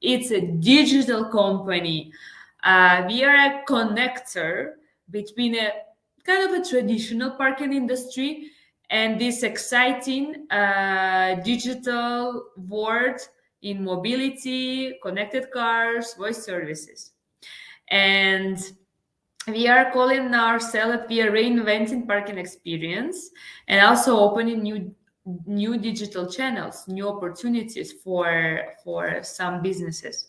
It's a digital company. We are a connector between a kind of a traditional parking industry and this exciting digital world in mobility, connected cars, voice services. And we are calling ourselves, we are reinventing parking experience and also opening new digital channels, new opportunities for some businesses.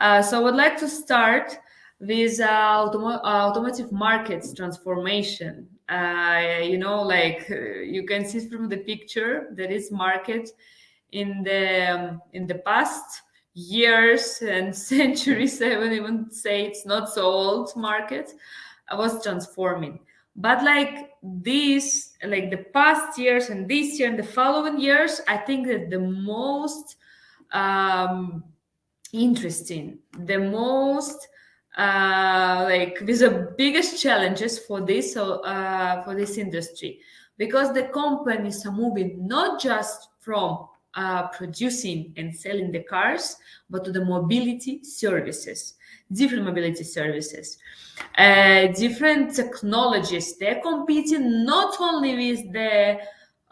So I would like to start with automotive markets transformation. You can see from the picture that this market in the past years and centuries, I would even say it's not so old market, was transforming. But like the past years and this year and the following years, I think that the most interesting, the most with the biggest challenges for this industry, because the companies are moving not just from producing and selling the cars, but to the mobility services, different mobility services, different technologies. They're competing not only with the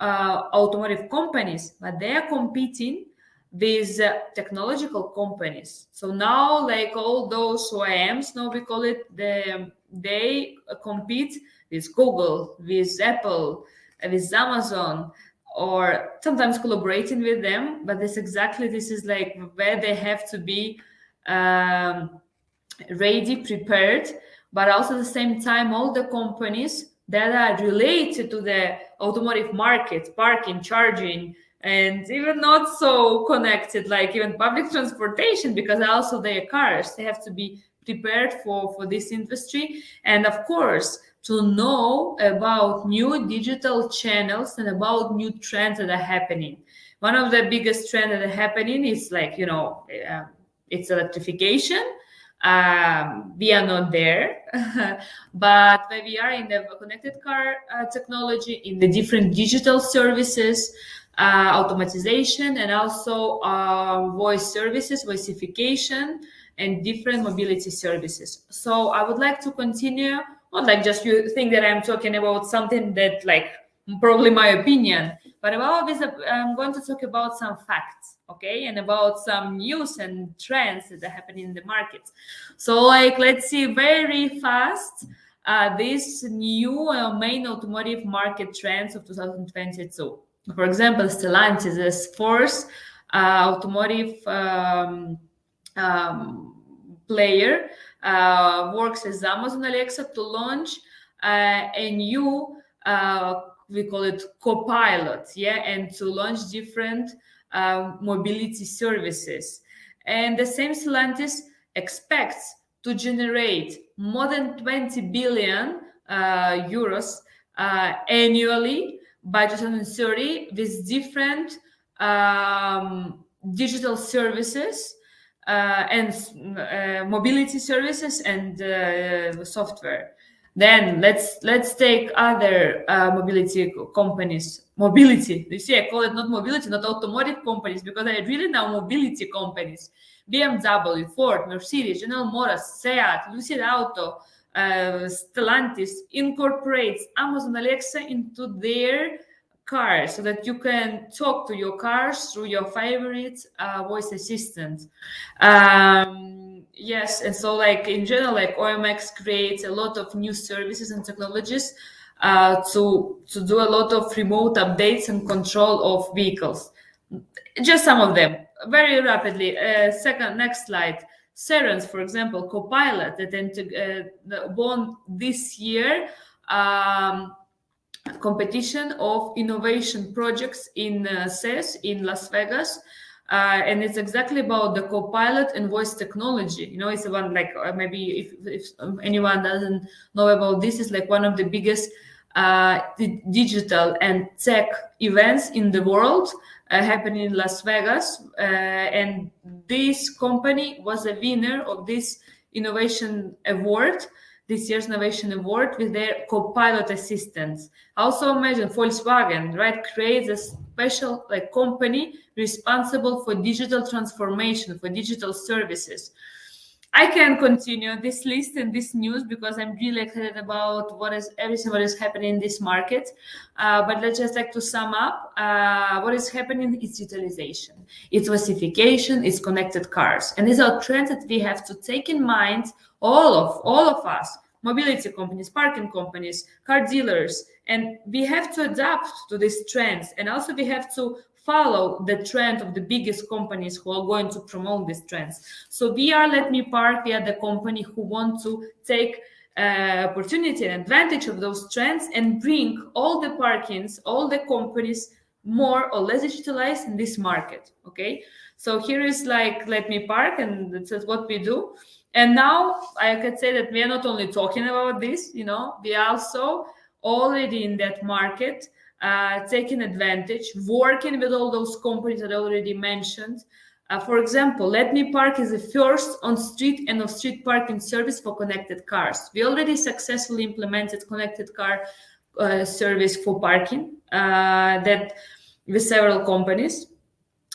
automotive companies, but they are competing with technological companies. So now, like all those OEMs, now we call it they compete with Google, with Apple, with Amazon, or sometimes collaborating with them. But this is like where they have to be ready, prepared, but also at the same time, all the companies that are related to the automotive market, parking, charging, and even not so connected, like even public transportation, because also their cars, they have to be prepared for this industry. And of course, to know about new digital channels and about new trends that are happening. One of the biggest trends that are happening is it's electrification. We are not there, but we are in the connected car technology, in the different digital services, automatization, and also voice services, voicification, and different mobility services. So I would like to continue, not like just you think that I'm talking about something that like probably my opinion, but about this, I'm going to talk about some facts, okay, and about some news and trends that are happening in the market. So, let's see very fast these new main automotive market trends of 2022. For example, Stellantis is fourth automotive player, works as Amazon Alexa to launch a new we call it co-pilot, and to launch different mobility services. And the same Stellantis expects to generate more than 20 billion euros annually by 2030 with different digital services and mobility services and software. Then let's take other mobility companies. Mobility. You see, I call it not mobility, not automotive companies, because I really now mobility companies. BMW, Ford, Mercedes, General Motors, Seat, Lucid Auto, Stellantis incorporates Amazon Alexa into their cars so that you can talk to your cars through your favorite voice assistant. Yes, and so in general, OMX creates a lot of new services and technologies to do a lot of remote updates and control of vehicles. Just some of them, very rapidly. Next slide. Serens, for example, Copilot that won this year competition of innovation projects in CES in Las Vegas. And it's exactly about the Copilot and voice technology. It's one maybe if anyone doesn't know about this, it's like one of the biggest digital and tech events in the world happening in Las Vegas. And this company was a winner of this innovation award. this year's Innovation Award with their co-pilot assistants. Also imagine Volkswagen, right, creates a special company responsible for digital transformation, for digital services. I can continue this list and this news because I'm really excited about everything what is happening in this market. But let's just to sum up. What is happening is digitalization, it's massification, it's connected cars, and these are trends that we have to take in mind. All of us, mobility companies, parking companies, car dealers, and we have to adapt to these trends, and also we have to follow the trend of the biggest companies who are going to promote these trends. So we are Letme Park, we are the company who want to take opportunity and advantage of those trends and bring all the parkings, all the companies more or less digitalized in this market. Okay, so here is Letme Park, and that's what we do. And now I could say that we are not only talking about this, we are also already in that market, taking advantage, working with all those companies that I already mentioned. For example, Letme Park is the first on-street and off-street parking service for connected cars. We already successfully implemented connected car service for parking that with several companies.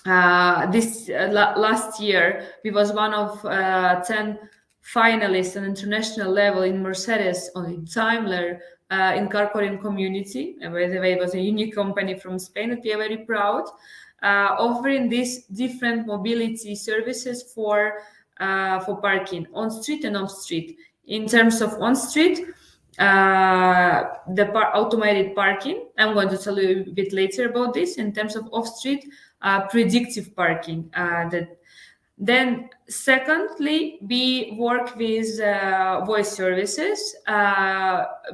Last year, we was one of 10 finalists on international level in Mercedes, on Daimler, in car calling community. And by the way, it was a unique company from Spain that we are very proud, offering these different mobility services for parking on street and off street. In terms of on street, the automated parking, I'm going to tell you a bit later about this. In terms of off street, predictive parking. Then secondly, we work with voice services.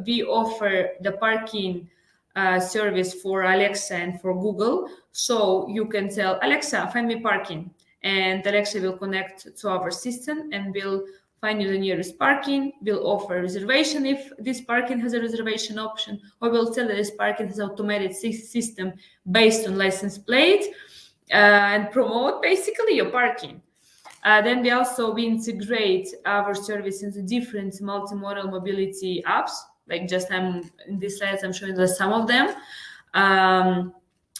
We offer the parking service for Alexa and for Google. So you can tell Alexa, find me parking, and Alexa will connect to our system and will find you the nearest parking, will offer a reservation if this parking has a reservation option, or will tell that this parking has automated system based on license plate, and promote basically your parking. Then we integrate our service into different multimodal mobility apps. Like just in these slides, I'm showing you some of them.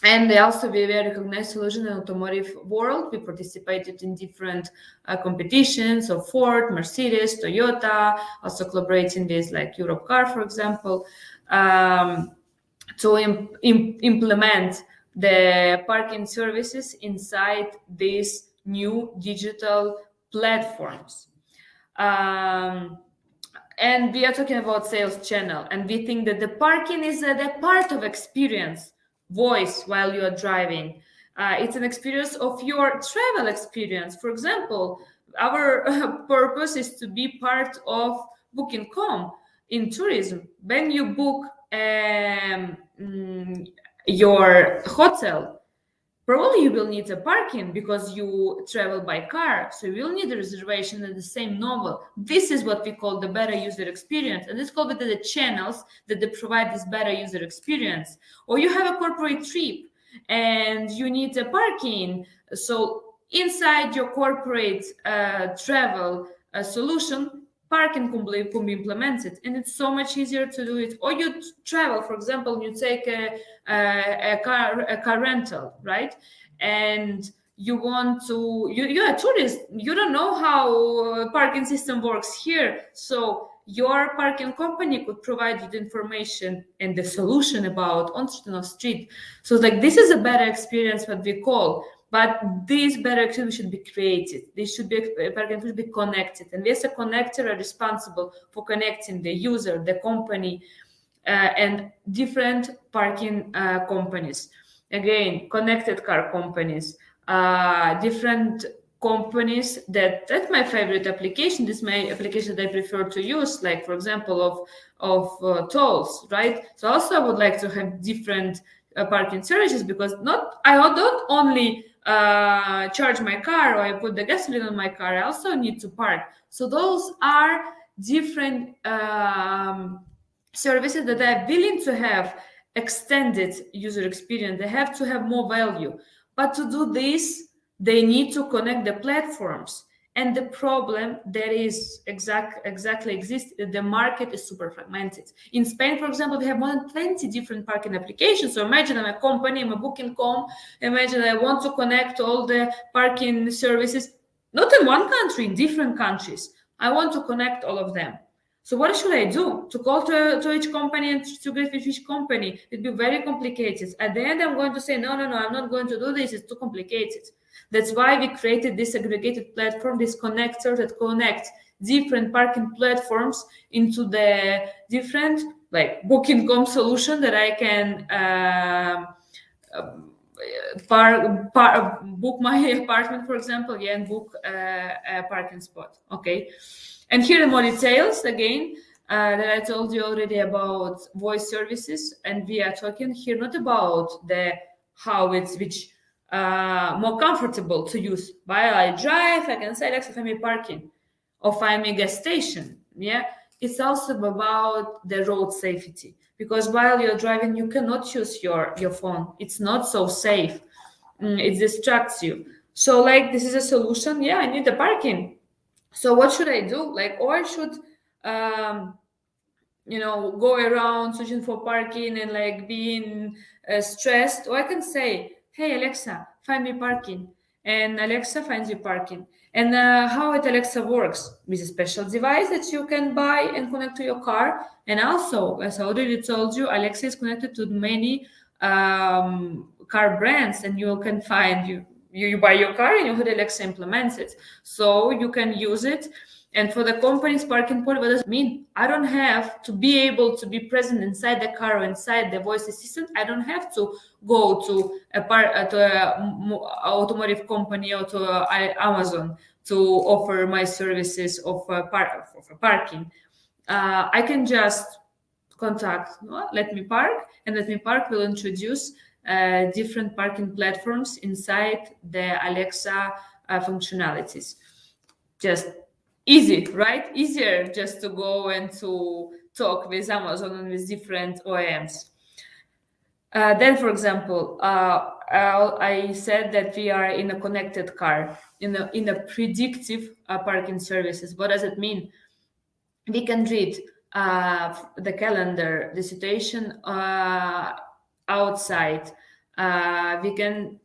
And they also be a very recognized solution in the automotive world. We participated in different competitions of Ford, Mercedes, Toyota, also collaborating with Europe Car, for example, to implement the parking services inside these new digital platforms. And we are talking about sales channel, and we think that the parking is the part of experience, voice while you are driving. It's an experience of your travel experience. For example, our purpose is to be part of Booking.com in tourism. When you book your hotel, probably you will need a parking because you travel by car, so you will need a reservation at the same novel. This is what we call the better user experience, and it's called the channels that they provide this better user experience. Or you have a corporate trip and you need a parking, so inside your corporate travel solution, parking can be implemented, and it's so much easier to do it. Or you travel, for example, you take a car rental, right? And you want to, you're a tourist, you don't know how parking system works here, so your parking company could provide you the information and the solution about on street and off street. So this is a better experience, what we call. But these better experience should be created. Parking should be connected, and we as a connector are responsible for connecting the user, the company, and different parking companies. Again, connected car companies, different companies. That's my favorite application. This is my application that I prefer to use, like for example of tolls, right? So also I would like to have different parking services, because I don't only charge my car or I put the gasoline on my car, I also need to park. So those are different services that are willing to have extended user experience. They have to have more value, but to do this they need to connect the platforms, And the problem that is exactly exists, the market is super fragmented. In Spain, for example, we have more than 20 different parking applications. So imagine I'm a company, I'm a booking.com. Imagine I want to connect all the parking services, not in one country, in different countries. I want to connect all of them. So what should I do? To call to each company and to get with each company? It'd be very complicated. At the end, I'm going to say, no, I'm not going to do this. It's too complicated. That's why we created this aggregated platform, this connector that connects different parking platforms into the different, like booking.com solution that I can book my apartment, for example, and book a parking spot. Okay. And here are more details again that I told you already about voice services, and we are talking here not about the how it's which more comfortable to use. While I drive, I can say, Alexa, find me parking or find me gas station. Yeah, it's also about the road safety, because while you're driving, you cannot use your phone. It's not so safe. It distracts you. So like this is a solution. Yeah, I need the parking. So what should I do? Like, or I should go around searching for parking and like being stressed, or I can say, hey Alexa, find me parking, and Alexa finds you parking. And how it Alexa works with a special device that you can buy and connect to your car. And also, as I already told you, Alexa is connected to many car brands, and you can find you buy your car and you have Alexa implements it, so you can use it. And for the company's parking point, what does it mean? I don't have to be able to be present inside the car or inside the voice assistant. I don't have to go to a automotive company or to Amazon to offer my services of parking. I can just contact Letme Park, and Letme Park will introduce different parking platforms inside the Alexa functionalities. Just easy, right? Easier just to go and to talk with Amazon and with different OEMs. Then, for example, I said that we are in a connected car, in a predictive parking services. What does it mean? We can read the calendar, the situation outside. We can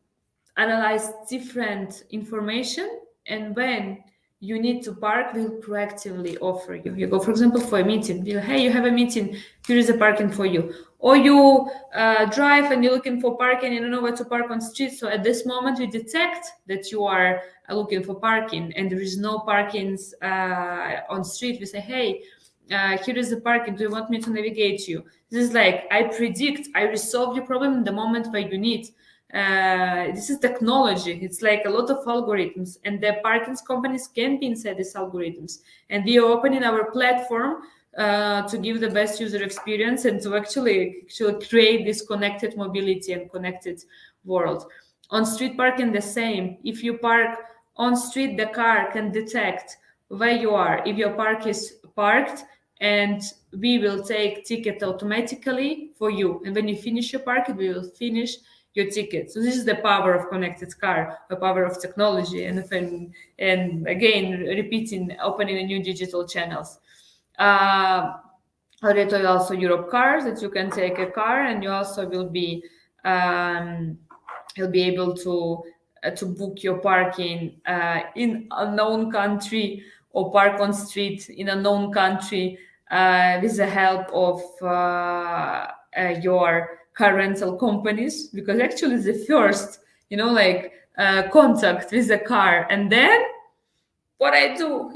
analyze different information, and when you need to park, we'll proactively offer you. You go, for example, for a meeting. Hey, you have a meeting. Here is a parking for you. Or you drive and you're looking for parking. You don't know where to park on street. So at this moment, we detect that you are looking for parking and there is no parkings on street. We say, hey, here is the parking. Do you want me to navigate you? This is like, I predict, I resolve your problem in the moment where you need. This is technology. It's like a lot of algorithms, and the parking companies can be inside these algorithms. And we are opening our platform to give the best user experience and to actually create this connected mobility and connected world. On street parking, the same. If you park on street, the car can detect where you are, if your park is parked, and we will take ticket automatically for you. And when you finish your park, we will finish your ticket. So this is the power of connected car, the power of technology, and again repeating, opening a new digital channels. Already told also Europe cars that you can take a car and you also will be you'll be able to book your parking in a known country or park on street in a known country with the help of your car rental companies, because actually it's the first, contact with the car. And then what I do,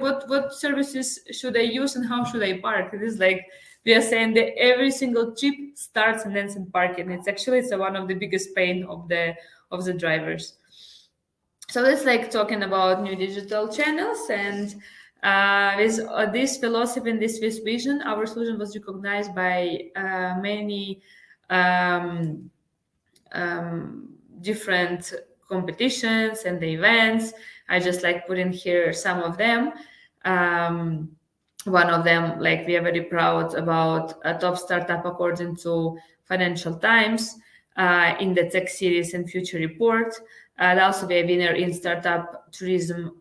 what services should I use and how should I park? It is like we are saying that every single trip starts and ends in parking. It's one of the biggest pain of the drivers. So it's like talking about new digital channels, and with this philosophy and this vision, our solution was recognized by many different competitions and the events. I just like put in here some of them. One of them, like we are very proud about a top startup according to Financial Times in the Tech Series and Future Report. and also be a winner in Startup Tourism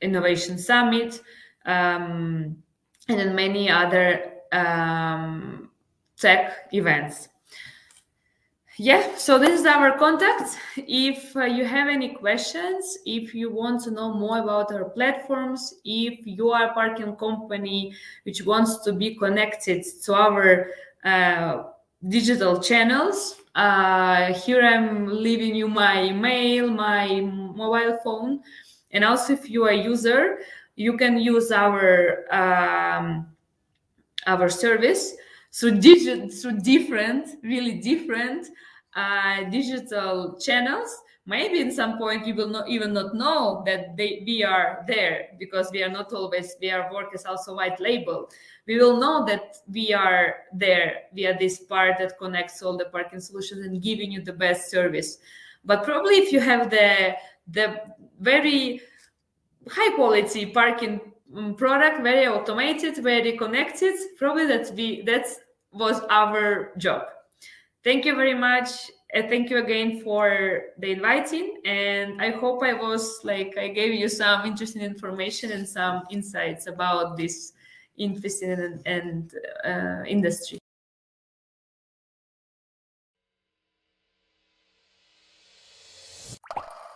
Innovation Summit, and then many other tech events. Yeah, so this is our contact. If you have any questions, if you want to know more about our platforms, if you are a parking company which wants to be connected to our digital channels, here I'm leaving you my email, my mobile phone, and also if you are a user, you can use our service through different, really different digital channels. Maybe in some point you will not even not know that we are there, because we are not always, our work is also white label. We will know that we are there via this part that connects all the parking solutions and giving you the best service. But probably if you have the very high quality parking product, very automated, very connected, probably that was our job. Thank you very much. Thank you again for the inviting, and I hope I gave you some interesting information and some insights about this interesting and industry.